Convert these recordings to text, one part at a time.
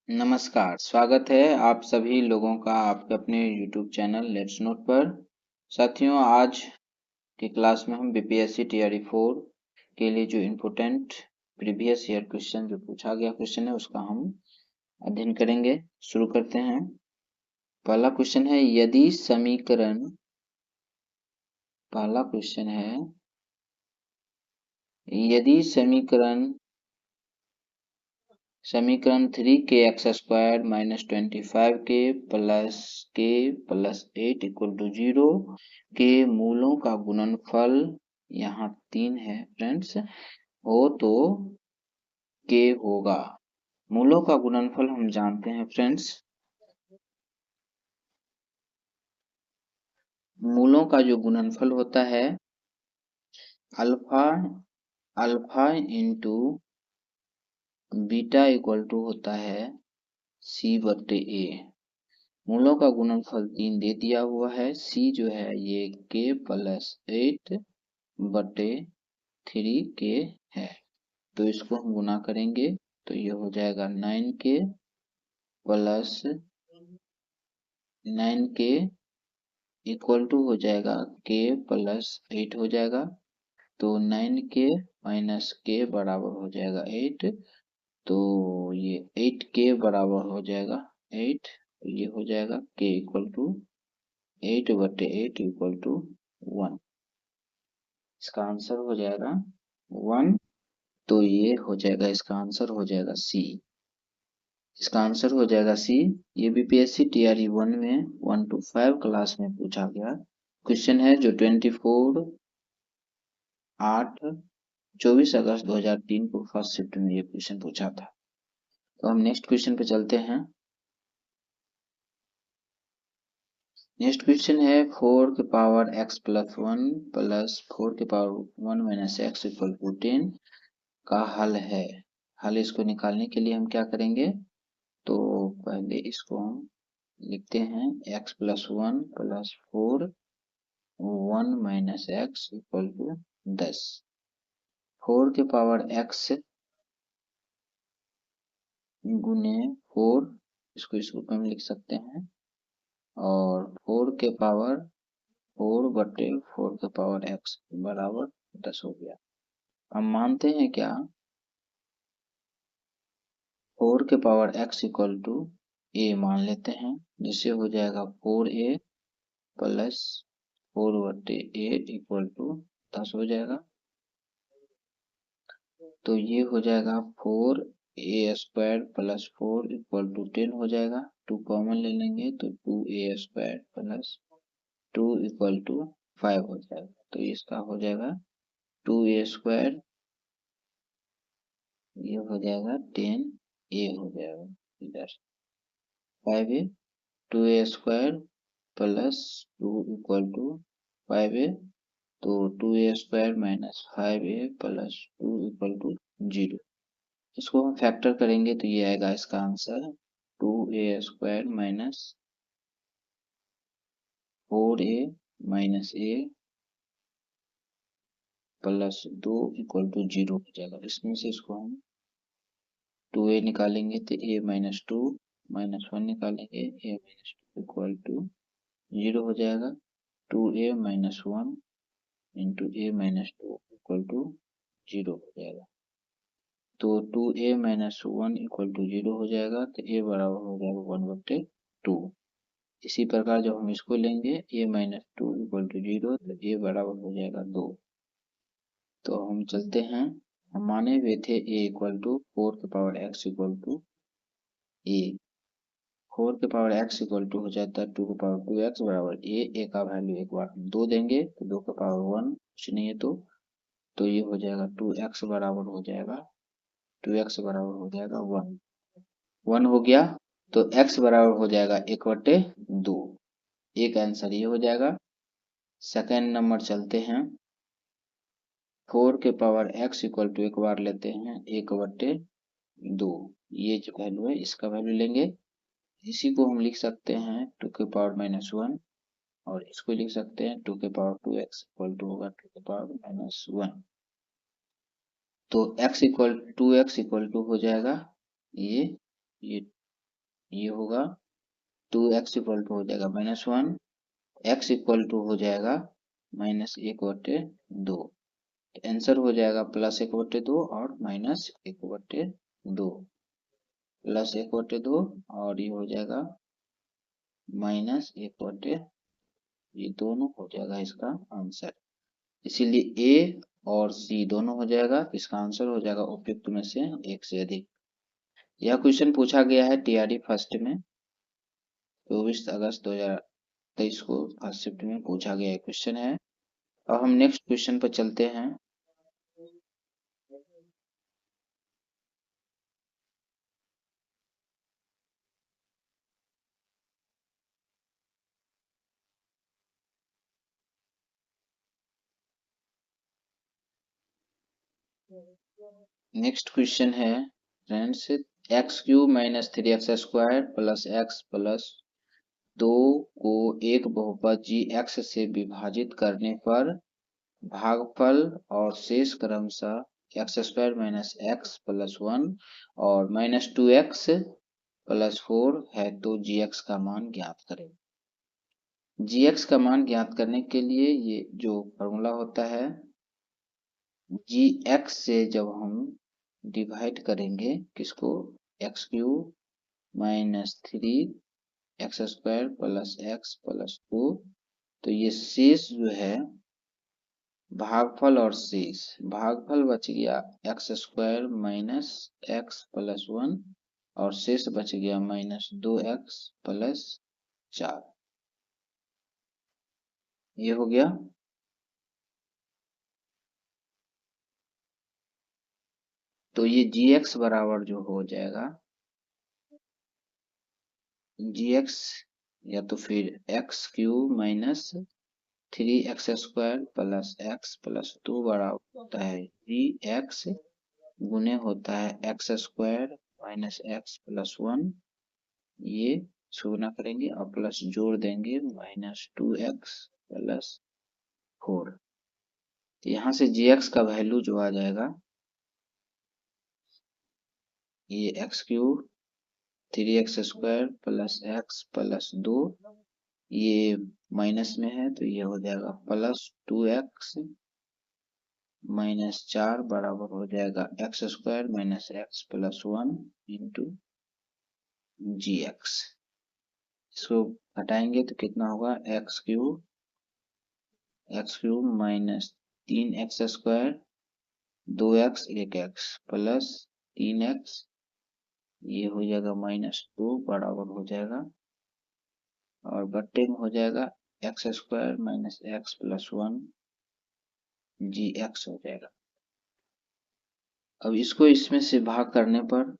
नमस्कार, स्वागत है आप सभी लोगों का आपके अपने YouTube चैनल लेट्स नोट पर। साथियों, आज की क्लास में हम बीपीएससी टीआरई 4 के लिए जो इम्पोर्टेंट प्रीवियस ईयर क्वेश्चन जो पूछा गया क्वेश्चन है उसका हम अध्ययन करेंगे। शुरू करते हैं। पहला क्वेश्चन है यदि समीकरण 3 के x² - 25 के प्लस 8 0 के मूलों का गुणनफल यहाँ 3 है फ्रेंड्स हो तो k होगा। मूलों का गुणनफल हम जानते हैं फ्रेंड्स, मूलों का जो गुणनफल होता है अल्फा अल्फा इंटू बीटा होता है c/a। मूलों का गुणनफल 3 दे दिया हुआ है। c जो है ये k+8/3 है, तो इसको हम गुना करेंगे तो ये हो जाएगा 9k हो जाएगा k+8 हो जाएगा, तो 9k माइनस k बराबर हो जाएगा 8, तो ये 8k बराबर हो जाएगा 8, ये हो जाएगा k = 8/8 = 1। इसका आंसर हो जाएगा 1, तो ये हो जाएगा, इसका आंसर हो जाएगा सी। इसका आंसर हो जाएगा सी। ये बीपीएससी टीआरई 1 में 1 to 5 क्लास में पूछा गया क्वेश्चन है, जो 24 अगस्त 2003 को फर्स्ट शिफ्ट में ये क्वेश्चन पूछा था। तो हम नेक्स्ट क्वेश्चन पे चलते हैं। नेक्स्ट क्वेश्चन है 4x + 1 + 4 - x = 10 का हल है। हल इसको निकालने के लिए हम क्या करेंगे, तो पहले इसको हम लिखते हैं x + 1 + 4 1 - x = 10। 4x गुने 4, इसको इस रूप में लिख सकते हैं, और 4/4x बराबर 10 हो गया। हम मानते हैं क्या, 4x a मान लेते हैं, जिससे हो जाएगा 4a + 4/8 = 10 हो जाएगा। तो ये हो जाएगा 4a² + 4 = 10 हो जाएगा। 2 कॉमन ले लेंगे तो 2a² + 2 = 5 हो जाएगा। तो इसका हो जाएगा 2a², ये हो जाएगा 10a हो जाएगा इधर 5a, 2a² + 2 = 5a, तो 2a² - 5a + 2 = 0। इसको हम फैक्टर करेंगे तो ये आएगा इसका आंसर 2a² - 4a - a + 2 = 0 हो जाएगा। इसमें से इसको हम 2a निकालेंगे तो a - 2 - 1 निकालेंगे, a - 2 = 0 हो जाएगा। 2a - 1 × a - 2 = 0 हो जाएगा। तो 2a - 1 = 0 हो जाएगा, तो a बराबर हो जाएगा 1/2। इसी प्रकार जब हम इसको लेंगे a - 2 = 0, तो a बराबर हो जाएगा 2। तो हम चलते हैं, हम माने हुए थे a = 4x = a, 4x हो जाता है 2x बराबर a का वैल्यू एक बार 2 देंगे तो 2 कुछ नहीं है, तो ये हो जाएगा 2x बराबर हो जाएगा 1 हो गया। तो x बराबर हो जाएगा 1/2, एक आंसर ये हो जाएगा। सेकेंड नंबर चलते हैं, 4x एक बार लेते हैं 1/2, ये जो वैल्यू है इसका वैल्यू लेंगे। इसी को हम लिख सकते हैं 2 - 1, और इसको लिख सकते हैं 2x होगा 2 - 1। तो x = 2x = हो जाएगा ये ये होगा 2x इक्वल टू हो जाएगा -1, x इक्वल टू हो जाएगा -1/2। आंसर हो जाएगा +1/2 और -1/2, +1/2 और ये हो जाएगा -1/2, ये दोनों हो जाएगा इसका आंसर। इसीलिए ए और सी दोनों हो जाएगा, इसका आंसर हो जाएगा उपयुक्त में से एक से अधिक। यह क्वेश्चन पूछा गया है टीआरडी फर्स्ट में 24 अगस्त 2023 को फर्स्ट शिफ्ट में पूछा गया क्वेश्चन है। अब हम नेक्स्ट क्वेश्चन पर चलते हैं। नेक्स्ट क्वेश्चन है फ्रेंड्स, x³ - 3x² + x + 2 को एक बहुपद gx से विभाजित करने पर भागफल और शेष क्रमशः x² - x + 1 और -2x + 4 है, तो gx का मान ज्ञात करें। gx का मान ज्ञात करने के लिए ये जो फॉर्मूला होता है, gx से जब हम डिवाइड करेंगे किसको, x³ - 3x² + x + 2, तो ये शेष जो है भागफल और शेष, भागफल बच गया x² - x + 1 और शेष बच गया -2x + 4, ये हो गया। तो ये gx बराबर जो हो जाएगा, gx या तो फिर x³ - 3x² + x + 2 बराबर होता है gx गुने होता है x² - x + 1, ये गुना करेंगे और प्लस जोड़ देंगे -2x + 4। यहाँ से gx का वैल्यू जो आ जाएगा, ये x³ 3x² + x + 2, ये माइनस में है तो ये हो जाएगा +2x - 4 बराबर हो जाएगा x² - x + 1 इंटू gx। इसको हटाएंगे तो कितना होगा, x³ - 3x², 2x 1x plus 3x, ये हो जाएगा -2 बराबर हो जाएगा और बट्टे में हो जाएगा x² - x + 1 gx हो जाएगा। अब इसको इसमें से भाग करने पर,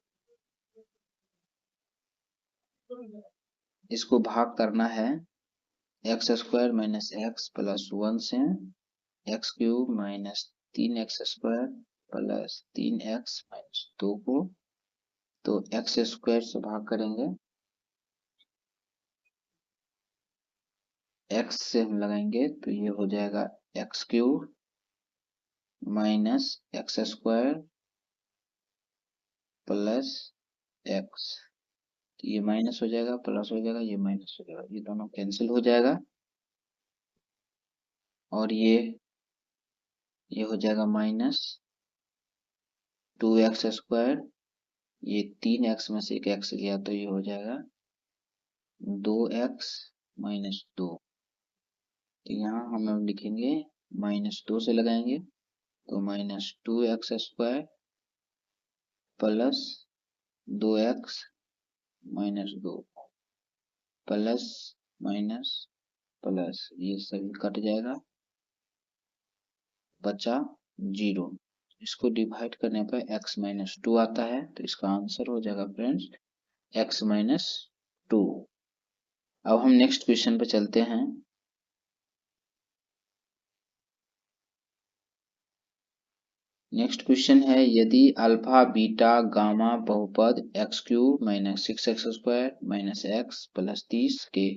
इसको भाग करना है x² - x + 1 से, x³ - 3x² + 3x - 2 को, तो x² से भाग करेंगे, x से हम लगाएंगे तो ये हो जाएगा x³ - x² प्लस x, ये माइनस हो जाएगा, प्लस हो जाएगा, ये माइनस हो जाएगा, ये दोनों कैंसिल हो जाएगा और ये हो जाएगा -2x², ये 3x में से एक x गया तो ये हो जाएगा 2x - 2, तो यहाँ हम अब लिखेंगे -2 से लगाएंगे तो -2x² plus 2x - 2 plus minus plus, ये सभी कट जाएगा, बचा 0। इसको डिवाइड करने पर x - 2 आता है, तो इसका आंसर हो जाएगा फ्रेंड्स x - 2। अब हम नेक्स्ट क्वेश्चन पे चलते हैं। नेक्स्ट क्वेश्चन है, यदि अल्फा बीटा गामा बहुपद x³ - 6x² - x + 30 के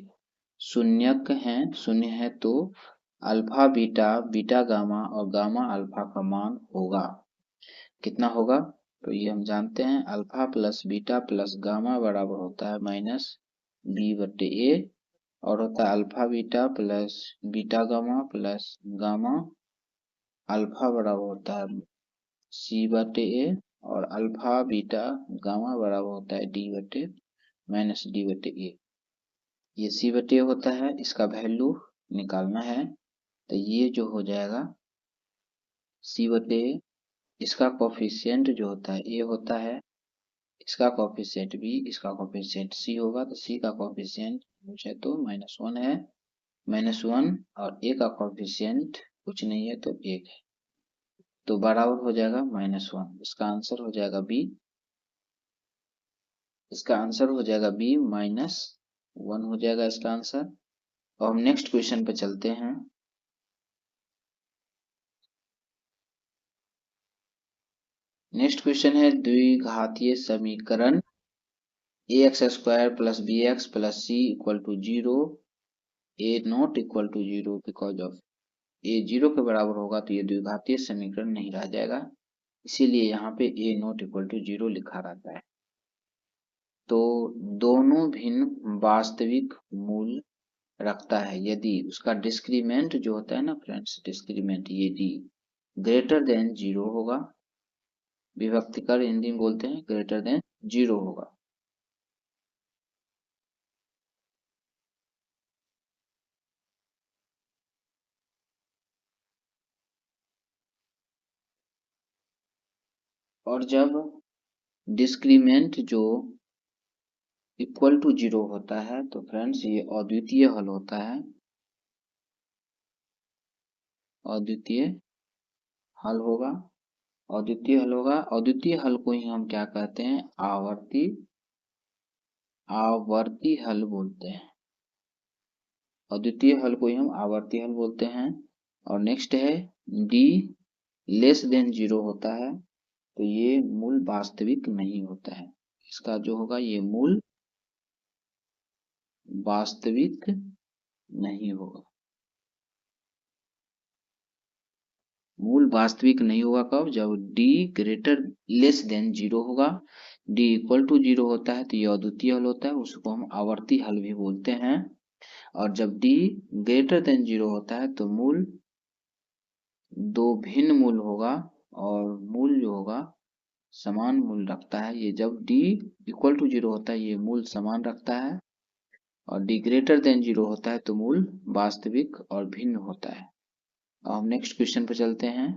शून्यक हैं, शून्य है, तो अल्फा बीटा, बीटा गामा और गामा अल्फा का मान होगा, कितना होगा, तो ये हम जानते हैं alpha plus beta plus gamma बराबर होता है माइनस बी बटे ए, और होता है alpha beta plus beta gamma plus gamma alpha बराबर होता है सी बटे ए, और अल्फा बीटा गामा बराबर होता है डी बटे माइनस डी बटे ए। ये सी बटे ए होता है, इसका वैल्यू निकालना है, तो ये जो हो जाएगा सी बटे इसका कोफिशिएंट जो होता है ए होता है, इसका कोफिशिएंट बी, इसका कोफिशिएंट सी होगा, तो सी का कोफिशिएंट पूछे तो -1 है, -1, और ए का कोफिशिएंट कुछ नहीं है तो 1 है, तो बराबर हो जाएगा -1। इसका आंसर हो जाएगा बी, इसका आंसर हो जाएगा बी -1 हो जाएगा इसका आंसर। और हम नेक्स्ट क्वेश्चन पे चलते हैं। नेक्स्ट क्वेश्चन है द्विघातीय समीकरण ax² plus bx plus c equal to 0, a not equal to 0 because of a 0 के बराबर होगा तो ये द्विघातीय समीकरण नहीं रह जाएगा, इसीलिए यहाँ पे a नॉट इक्वल टू 0 लिखा रहता है। तो दोनों भिन्न वास्तविक मूल रखता है यदि उसका डिस्क्रीमेंट जो होता है ना फ्रेंड्स, डिस्क्रीमेंट ये डी ग्रेटर देन 0 होगा, विभक्तिकर हिंदी में बोलते हैं ग्रेटर देन 0 होगा। और जब डिस्क्रीमेंट जो इक्वल टू 0 होता है तो फ्रेंड्स ये अद्वितीय हल होता है, अद्वितीय हल होगा, अद्वितीय हल होगा। अद्वितीय हल को ही हम क्या कहते हैं, आवर्ती आवर्ती हल बोलते हैं, अद्वितीय हल को ही हम आवर्ती हल बोलते हैं। और नेक्स्ट है डी लेस देन 0 होता है तो ये मूल वास्तविक नहीं होता है, इसका जो होगा ये मूल वास्तविक नहीं होगा, मूल वास्तविक नहीं होगा कब, जब d ग्रेटर लेस देन 0 होगा, d इक्वल टू 0 होता है तो ये अद्वितीय हल होता है, उसको हम आवर्ती हल भी बोलते हैं। और जब d ग्रेटर देन 0 होता है तो मूल दो भिन्न मूल होगा, और मूल जो होगा समान मूल रखता है। ये जब d इक्वल टू 0 होता है ये मूल समान रखता है, और d ग्रेटर देन 0 होता है तो मूल वास्तविक और भिन्न होता है। अब हम नेक्स्ट क्वेश्चन पर चलते हैं।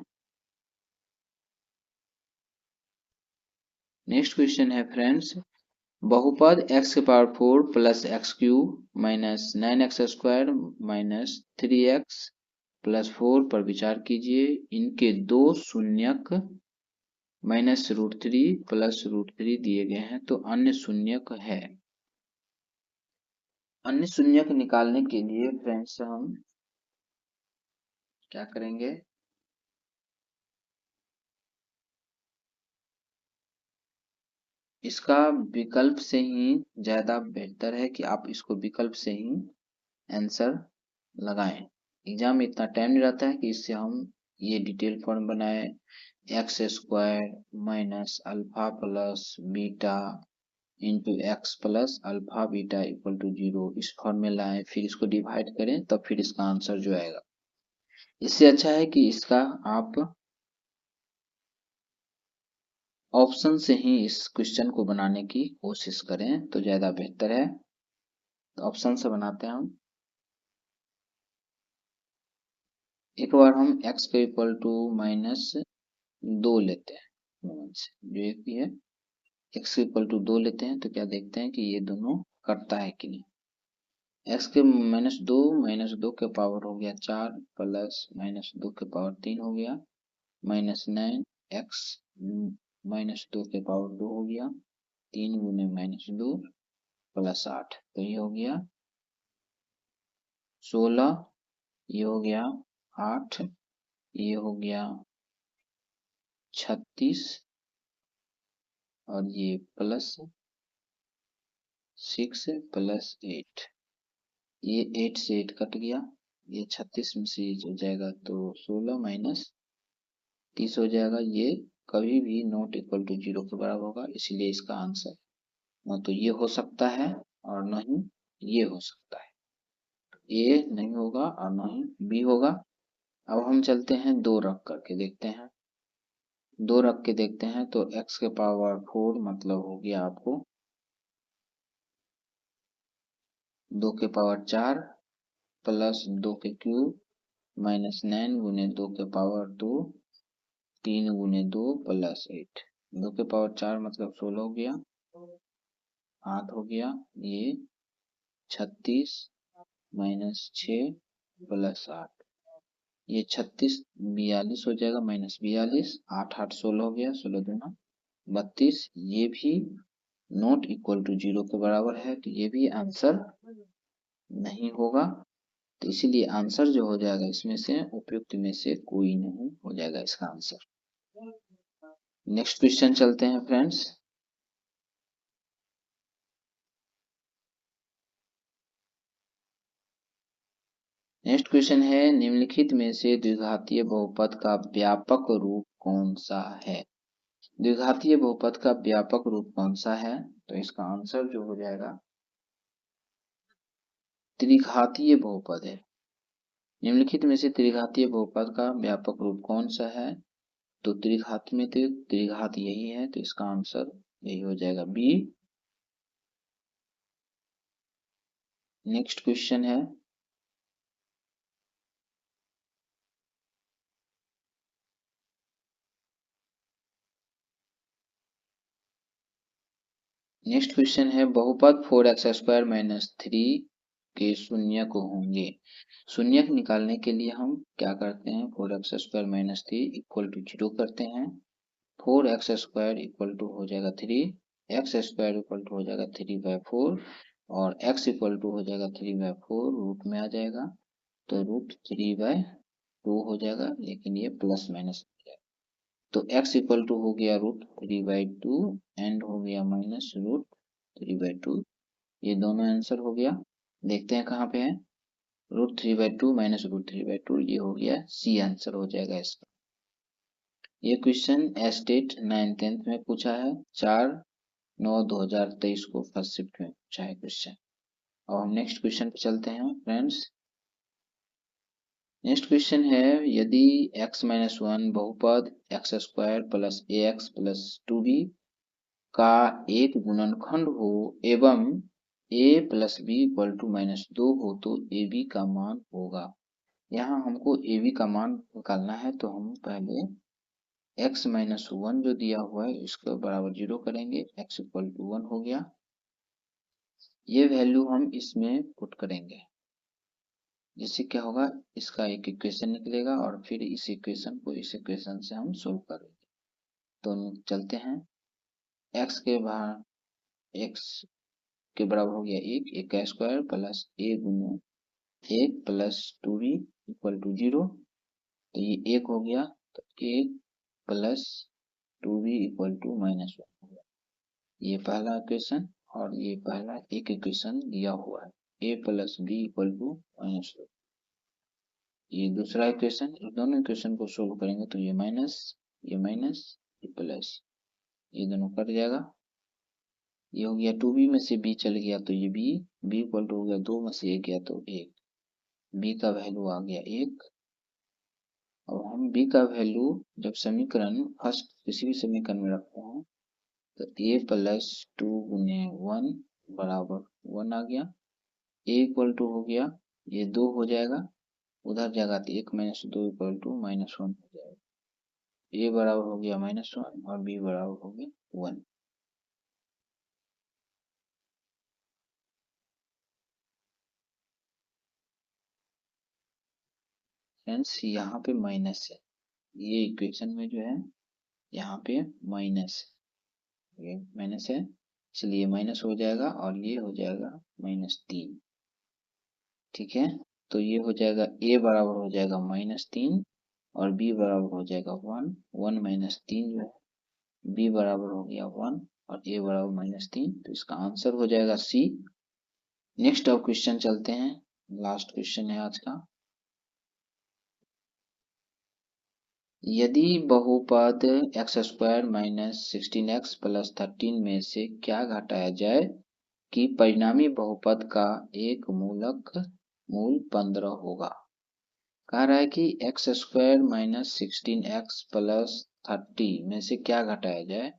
नेक्स्ट क्वेश्चन है फ्रेंड्स, बहुपद x के power 4 plus x³ minus 9x² minus 3x plus 4 पर विचार कीजिए। इनके दो शून्यक -√3 प्लस √3 दिए गए हैं, तो अन्य शून्यक है। अन्य शून्यक निकालने के लिए फ्रेंड्स हम क्या करेंगे, इसका विकल्प से ही ज्यादा बेहतर है कि आप इसको विकल्प से ही आंसर लगाएं। एग्जाम में इतना टाइम नहीं रहता है कि इससे हम ये डिटेल फॉर्म बनाए, x² minus alpha plus beta into x plus alpha beta equal to 0 इस फॉर्म में लाएं, फिर इसको डिवाइड करें तब फिर इसका आंसर जो आएगा। इससे अच्छा है कि इसका आप ऑप्शन से ही इस क्वेश्चन को बनाने की कोशिश करें तो ज्यादा बेहतर है। तो ऑप्शन से बनाते हैं हम। एक बार हम x के इक्वल टू -2 लेते हैं, जो एक भी है x के इक्वल टू 2 लेते हैं, तो क्या देखते हैं कि ये दोनों करता है कि नहीं। x के -2 के पावर हो गया 4 प्लस -2 के पावर 3 हो गया -9 x -2 के पावर 2 हो गया 3 गुने -2 प्लस 8, तो ये हो गया 16, ये हो गया 8, ये हो गया 36, और ये प्लस 6 प्लस 8, ये 8 से 8 कट गया, ये 36 में से हो जाएगा तो 16 माइनस 30 हो जाएगा, ये कभी भी नॉट इक्वल टू 0 के बराबर होगा, इसलिए इसका आंसर न तो ये हो सकता है और न ही ये हो सकता है। ए नहीं होगा और न ही बी होगा। अब हम चलते हैं 2 रख करके देखते हैं। 2 रख के देखते हैं तो x के पावर 4 मतलब हो गया आपको 2 के पावर 4 प्लस 2 के क्यूब माइनस 9 गुने 2 के पावर 2 3 गुने 2 प्लस 8। 2 के पावर 4 मतलब 16 हो गया, 8 हो गया, ये 36 माइनस 6 प्लस 8, ये 36 42 हो जाएगा माइनस 42, 8 8 16 हो गया, 16 दूना 32। ये भी नॉट इक्वल टू 0 के बराबर है, तो ये भी आंसर नहीं होगा। तो इसीलिए आंसर जो हो जाएगा इसमें से उपयुक्त में से कोई नहीं हो जाएगा इसका आंसर। नेक्स्ट क्वेश्चन चलते हैं फ्रेंड्स। नेक्स्ट क्वेश्चन है निम्नलिखित में से द्विघातीय बहुपद का व्यापक रूप कौन सा है। द्विघातीय बहुपद का व्यापक रूप कौन सा है, तो इसका आंसर जो हो जाएगा त्रिघातीय बहुपद है। निम्नलिखित में से त्रिघातीय बहुपद का व्यापक रूप कौन सा है, तो त्रिघात में तो त्रिघात यही है, तो इसका आंसर यही हो जाएगा बी। नेक्स्ट क्वेश्चन है बहुपद 4x स्क्वायर माइनस 3 के शून्य को होंगे। शून्य निकालने के लिए हम क्या करते हैं, 4x square minus 3 equal to 0 करते हैं। 4x स्क्वायर इक्वल टू हो जाएगा 3, x स्क्वायर इक्वल टू हो जाएगा 3/4 और x इक्वल टू हो जाएगा 3/4 रूट में आ जाएगा, तो रूट 3/2 हो जाएगा, लेकिन ये प्लस माइनस हो जाएगा। तो x इक्वल टू हो गया रूट 3/2 एंड हो गया माइनस रूट 3/2। ये दोनों आंसर हो गया। देखते हैं कहाँ पे है, रूट 3/2 माइनस रूट 3/2, ये हो गया सी आंसर हो जाएगा इसका। ये क्वेश्चन एस्टेट 9th-10th में पूछा है, 4/9/2023 को फर्स्ट शिफ्ट में पूछा है क्वेश्चन। और हम नेक्स्ट क्वेश्चन पे चलते हैं फ्रेंड्स। नेक्स्ट क्वेश्चन है यदि x-1 बहुपद x square plus ax plus 2b का एक गुणनखंड हो एवं a plus b equal to -2 हो तो ab का मान होगा। यहाँ हमको ab का मान निकालना है, तो हम पहले x-1 जो दिया हुआ है इसको बराबर 0 करेंगे, x इक्वल टू 1 हो गया। ये वैल्यू हम इसमें पुट करेंगे, जिससे क्या होगा, इसका एक इक्वेशन निकलेगा और फिर इस इक्वेशन को इस इक्वेशन से हम सोल्व करेंगे। तो चलते हैं, x के बाहर x के बराबर हो गया 1 का स्क्वायर प्लस a गुने 1 प्लस 2b इक्वल टू 0, तो ये 1 हो गया, तो 1 प्लस 2b इक्वल टू -1 हो गया। ये पहला इक्वेशन और ये पहला एक इक्वेशन दिया हुआ है, a plus b equal to -2। ये दूसरा इक्वेशन, दोनों इक्वेशन को सोल्व करेंगे तो ये माइनस ये प्लस, ये दोनों कट जाएगा। ये हो गया 2b में से b चल गया तो ये b इक्वल टू हो गया 2 में से 1 गया तो 1, b का वैल्यू आ गया 1। अब हम b का वैल्यू जब समीकरण फर्स्ट किसी भी समीकरण में रखते हैं तो a प्लस 2 गुने 1 बराबर 1 आ गया, a इक्वल टू हो गया ये 2 हो जाएगा, उधर जाएगा तो 1 - 2 इक्वल टू -1 हो जाएगा। a बराबर हो गया -1 और b बराबर हो गया 1। फ्रेंड्स यहाँ पे माइनस है, ये इक्वेशन में जो है यहाँ पे माइनस है, ये माइनस है इसलिए माइनस हो जाएगा और ये हो जाएगा -3। ठीक है, तो ये हो जाएगा a बराबर हो जाएगा -3 और b बराबर हो जाएगा 1, 1 - 3 जो है, b बराबर हो गया 1 और a बराबर -3, तो इसका आंसर हो जाएगा सी। नेक्स्ट अब क्वेश्चन चलते हैं, लास्ट क्वेश्चन है आज का। यदि बहुपद x square minus 16x plus 13 में से क्या घटाया जाए कि परिणामी बहुपद का एक मूल 15 होगा। कह रहा है कि x square minus 16x plus 30 में से क्या घटाया जाए,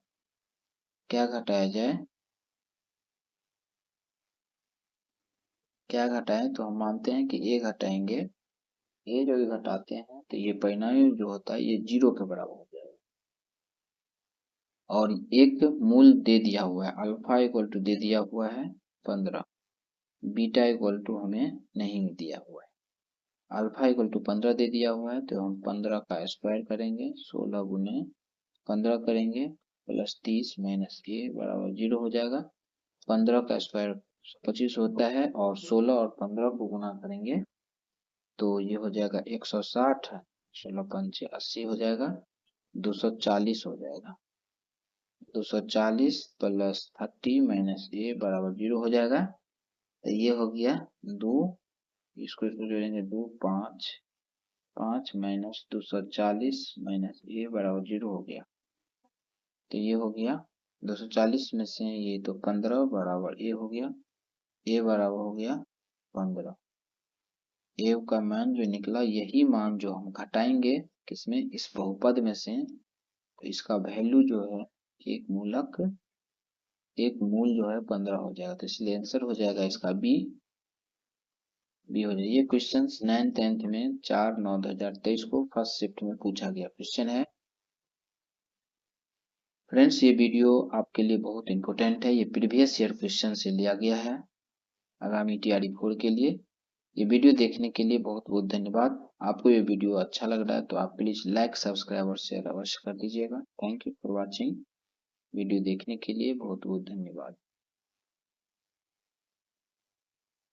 क्या घटाएं, तो हम मानते हैं कि ए घटाएंगे, ये जो घटाते हैं तो ये परिणामी जो होता है ये 0 के बराबर हो जाएगा। और एक मूल दे दिया हुआ है, अल्फा इक्वल टू दे दिया हुआ है 15, बीटा इक्वल टू हमें नहीं दिया हुआ है। अल्फा इक्वल टू 15 दे दिया हुआ है तो हम 15 का स्क्वायर करेंगे, 16 गुने 15 करेंगे प्लस 30 माइनस ए बराबर 0 हो जाएगा। 15 का स्क्वायर 25 होता है और 16 और 15 को गुना करेंगे तो ये हो जाएगा 160, 16 पंचे 80 हो जाएगा, 240 हो जाएगा। 240 प्लस 30 माइनस ए बराबर 0 हो जाएगा। तो ये हो गया 2, इसको जोड़ेंगे 2 5 5 माइनस 240 माइनस ए बराबर 0 हो गया। तो ये हो गया 240 में से ये तो 15 बराबर ए हो गया, ए बराबर हो गया 15। ए का मान जो निकला यही मान जो हम घटाएंगे किसमें, इस बहुपद में से, तो इसका वैल्यू जो है एक मूल जो है 15 हो जाएगा। तो इसलिए आंसर हो जाएगा इसका बी हो जाएगा। ये क्वेश्चन 9th 10th में 4/9/2023 को फर्स्ट शिफ्ट में पूछा गया क्वेश्चन है। फ्रेंड्स ये वीडियो आपके लिए बहुत इंपॉर्टेंट है, ये प्रीवियस ईयर क्वेश्चन से लिया गया है आगामी TRE 4 के लिए। ये वीडियो देखने के लिए बहुत बहुत धन्यवाद। आपको ये वीडियो अच्छा लग रहा है तो आप प्लीज लाइक सब्सक्राइब और शेयर अवश्य कर दीजिएगा। Thank you for watching. Video देखने के लिए बहुत बहुत धन्यवाद।